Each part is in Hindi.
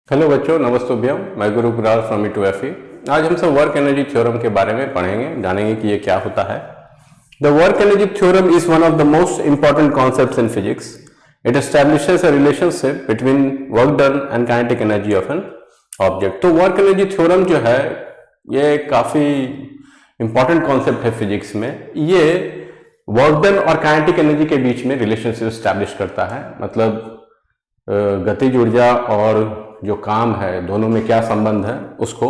हेलो बच्चों, नमस्तुभ्यम। मैं गुरु कुणाल फ्रॉम E2FE। आज हम सब वर्क एनर्जी थ्योरम के बारे में पढ़ेंगे, जानेंगे कि ये क्या होता है। The work energy theorem is one of the most important concepts in physics. It establishes a relationship between work done and kinetic energy of an object. तो वर्क एनर्जी थ्योरम जो है ये काफी इंपॉर्टेंट कॉन्सेप्ट है फिजिक्स में। ये वर्क डन और काइनेटिक एनर्जी के बीच में रिलेशनशिप एस्टैब्लिश करता है, मतलब गतिज ऊर्जा और जो काम है दोनों में क्या संबंध है उसको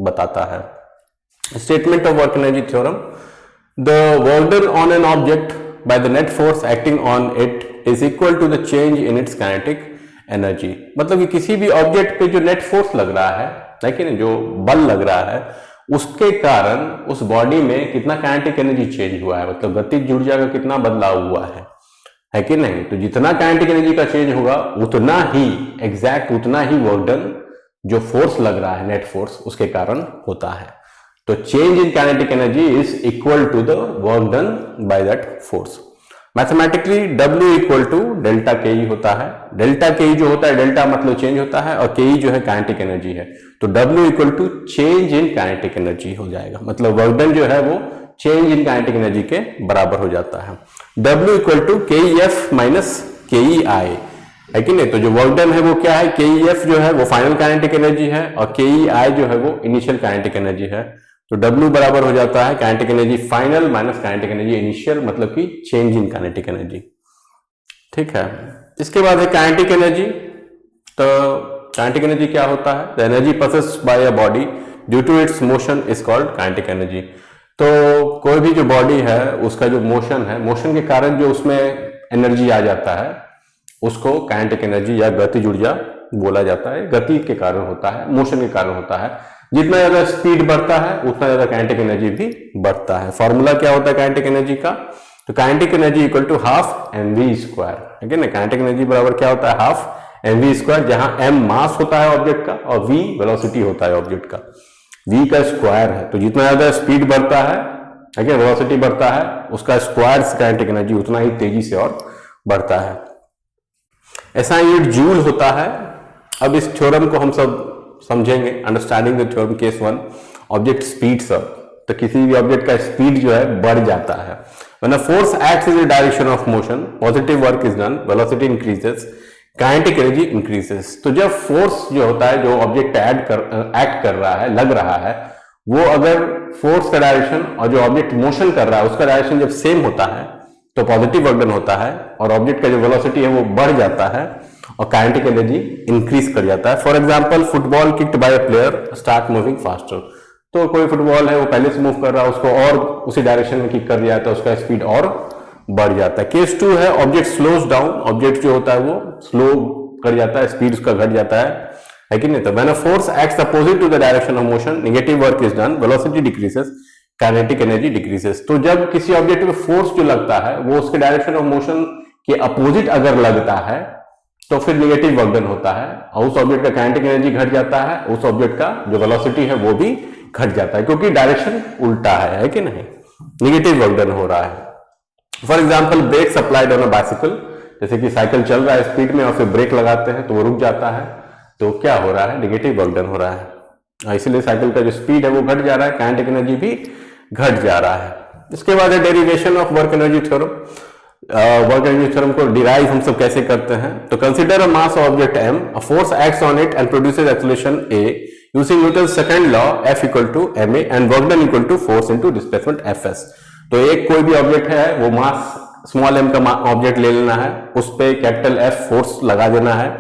बताता है। Statement of work energy theorem: the work done on an object by the net force acting on it is equal to the change in its kinetic energy. मतलब कि किसी भी ऑब्जेक्ट पे जो नेट फोर्स लग रहा है कि नहीं, जो बल लग रहा है, उसके कारण उस बॉडी में कितना काइनेटिक एनर्जी चेंज हुआ है, मतलब गतिज ऊर्जा का कितना बदलाव हुआ है कि नहीं। तो जितना काइनेटिक एनर्जी का चेंज होगा उतना ही एग्जैक्ट उतना ही वर्क डन जो फोर्स लग रहा है नेट फोर्स उसके कारण होता है। तो change in kinetic energy is equal to the work done by that force. Mathematically W equal to delta K होता है। डेल्टा के जो होता है, डेल्टा मतलब चेंज होता है और के जो है काइनेटिक एनर्जी है, तो W equal to change in kinetic energy हो जाएगा। मतलब वर्क डन जो है वो चेंज इन काइनेटिक एनर्जी के बराबर हो जाता है। W equal to KEF minus KEI है कि नहीं। तो जो वर्क डन है वो क्या है, KEF जो है वो फाइनल काइनेटिक एनर्जी है और KEI जो है वो इनिशियल काइनेटिक एनर्जी है। तो W बराबर हो जाता है kinetic energy final minus kinetic energy initial, मतलब कि चेंज इन काइनेटिक एनर्जी। ठीक है, इसके बाद है काइनेटिक एनर्जी। तो काइनेटिक एनर्जी क्या होता है? The energy possessed by a body due to its motion is called kinetic energy. तो कोई भी जो बॉडी है उसका जो मोशन है, मोशन के कारण जो उसमें एनर्जी आ जाता है उसको काइनेटिक एनर्जी या गतिज ऊर्जा बोला जाता है। गति के कारण होता है, मोशन के कारण होता है। जितना ज्यादा स्पीड बढ़ता है उतना ज्यादा काइनेटिक एनर्जी भी बढ़ता है। फॉर्मूला क्या होता है काइनेटिक एनर्जी का? तो kinetic energy equal to half mv square, ठीक है ना। काइनेटिक एनर्जी बराबर क्या होता है? हाफ mv स्क्वायर, जहां m मास होता है ऑब्जेक्ट का और v वेलोसिटी होता है ऑब्जेक्ट का। v का स्क्वायर है, तो जितना ज्यादा स्पीड बढ़ता है, ठीक है, वेलोसिटी बढ़ता है, उसका स्क्वायर काइनेटिक एनर्जी उतना ही तेजी से और बढ़ता है। ऐसा यूनिट जूल होता है। अब इस थ्योरम को हम सब समझेंगे। Understanding the theorem case 1, object speeds up. तो किसी भी ऑब्जेक्ट का स्पीड जो है बढ़ जाता है। When a force acts in the direction of motion, positive work is done, velocity increases, kinetic energy increases. तो जब फोर्स जो होता है, जो ऑब्जेक्ट एक्ट कर रहा है, लग रहा है, वो अगर फोर्स का डायरेक्शन और जो ऑब्जेक्ट मोशन कर रहा है उसका डायरेक्शन जब सेम होता है तो पॉजिटिव वर्क डन होता है और ऑब्जेक्ट का जो वेलोसिटी है वो बढ़ जाता है और काइनेटिक एनर्जी इंक्रीज कर जाता है। For example, football kicked bye a player start moving faster. तो कोई फुटबॉल है वो पहले से मूव कर रहा है, उसको और उसी डायरेक्शन में किक कर दिया तो उसका स्पीड और बढ़ जाता है। केस 2 है ऑब्जेक्ट स्लोज डाउन। ऑब्जेक्ट जो होता है वो स्लो कर जाता है, स्पीड उसका घट जाता है कि नहीं। तो when a force acts opposite to the direction of motion, negative work is done, velocity decreases, kinetic energy decreases. तो जब किसी ऑब्जेक्ट पे फोर्स जो लगता है वो उसके डायरेक्शन ऑफ मोशन के अपोजिट अगर लगता है तो फिर नेगेटिव वर्क डन होता है और उस ऑब्जेक्ट का काइनेटिक एनर्जी घट जाता है, उस ऑब्जेक्ट का जो वेलोसिटी है वो भी घट जाता है, क्योंकि डायरेक्शन उल्टा है कि नहीं, नेगेटिव वर्क डन हो रहा है। For example, brake applied on a bicycle. जैसे कि साइकिल चल रहा है स्पीड में और फिर ब्रेक लगाते हैं तो वो रुक जाता है, तो क्या हो रहा है? नेगेटिव वर्क डन हो रहा है। इसलिए साइकिल का जो स्पीड है वो घट जा रहा है, काइनेटिक एनर्जी भी घट जा रहा है। इसके बाद है derivation of work energy theorem. Work energy theorem को डिराइव हम सब कैसे करते हैं? तो consider a mass object m, a force acts on it and produces acceleration a using Newton second law F equal to ma and work done equal to force into displacement Fs। तो एक कोई भी ऑब्जेक्ट है वो मास स्मॉल m का ऑब्जेक्ट ले लेना है, उस पे कैपिटल F फोर्स लगा देना है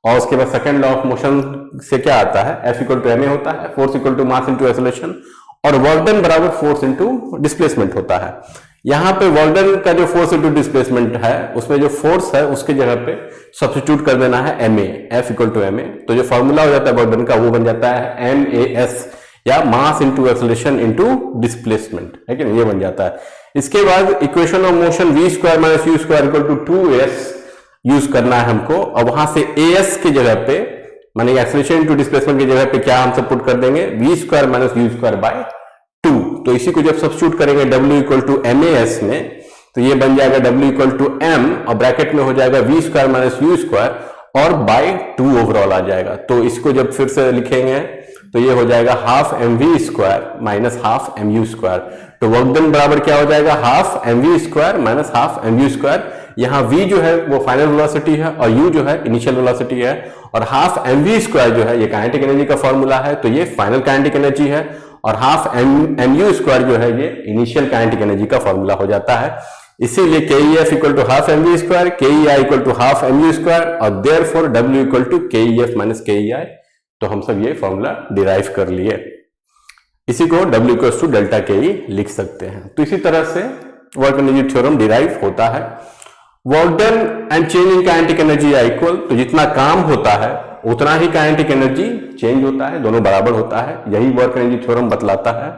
और उसके बाद सेकंड लॉ ऑफ मोशन से क्या आता है? F इक्वल टू ma होता है, force equal to mass into acceleration, और वर्क डन बराबर फोर्स इनटू डिस्प्लेसमेंट होता है। यहां पे वर्क डन का जो फोर्स इनटू डिस्प्लेसमेंट है उसमें जो फोर्स है उसके जगह पे सब्स्टिट्यूट कर देना है ma, F equal to ma। तो जो फॉर्मूला हो जाता है वर्क डन का वो बन जाता है MAS या mass into acceleration into displacement, है कि नहीं, ये बन जाता है। इसके बाद equation of motion v square minus u square equal to 2s use करना है हमको, और वहां से as की जगह पे, माने एक्सेलरेशन इनटू डिस्प्लेसमेंट की जगह पे क्या हम सब पुट कर देंगे? v square minus u square by 2। तो इसी को जब सब्स्टिट्यूट करेंगे W इक्वल टू MAS में तो ये बन जाएगा W इक्वल टू M और ब्रैकेट में हो जाएगा v square minus u square और बाय 2 ओवरऑल आ जाएगा। तो इसको जब फिर से लिखेंगे तो ये हो जाएगा half mv square minus half mu square. तो वर्क डन बराबर क्या हो जाएगा, half mv square minus half mu square. यहाँ v जो है वो फाइनल वेलोसिटी है और u जो है इनिशियल वेलोसिटी है, और हाफ mv स्क्वायर जो है ये काइनेटिक एनर्जी का फॉर्मूला है, तो ये फाइनल काइनेटिक एनर्जी है, और हाफ mu स्क्वायर जो है ये इनिशियल काइनेटिक एनर्जी का फॉर्मूला हो जाता है। इसीलिए KEF equal to half mv square, KEI equal to half mu square, और therefore W equal to KEF minus KEI। तो हम सब ये फॉर्मूला डिराइव कर लिए, इसी को W equal to delta KE लिख सकते हैं। तो इसी तरह से वर्क एनर्जी थ्योरम डिराइव होता है। Work done and change in kinetic energy are equal, तो जितना काम होता है उतना ही काइनेटिक एनर्जी चेंज होता है, दोनों बराबर होता है, यही वर्क एनर्जी थ्योरम बतलाता है।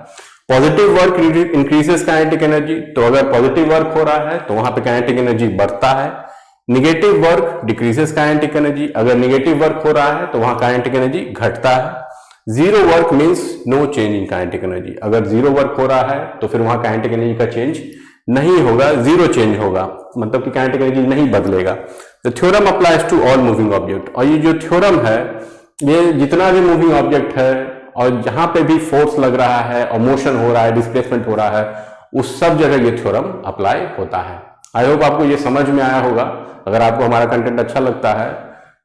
Positive work increases kinetic energy, तो अगर पॉजिटिव वर्क हो रहा है तो वहां पे काइनेटिक एनर्जी बढ़ता है। Negative work decreases kinetic energy, अगर निगेटिव वर्क हो रहा है तो वहां काइनेटिक एनर्जी घटता है। Zero work means no change in kinetic energy, अगर जीरो वर्क हो रहा है तो फिर वहां काइनेटिक एनर्जी का चेंज नहीं होगा, जीरो चेंज होगा, मतलब कि काइनेटिक एनर्जी नहीं बदलेगा। The theorem applies to all moving object, और ये जो थ्योरम है ये जितना भी मूविंग ऑब्जेक्ट है और जहां पे भी फोर्स लग रहा है और मोशन हो रहा है, डिस्प्लेसमेंट हो रहा है, उस सब जगह ये थ्योरम अप्लाई होता है। आई होप आपको ये समझ में आया होगा। अगर आपको हमारा कंटेंट अच्छा लगता है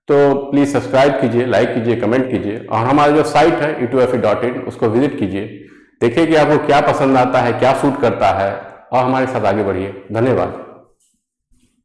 तो प्लीज सब्सक्राइब कीजिए, लाइक कीजिए, कमेंट कीजिए, और हमारा जो साइट है e2fe.in उसको विजिट कीजिए, देखिए कि आपको क्या पसंद आता है, क्या सूट करता है, और हमारे साथ आगे बढ़िए। धन्यवाद।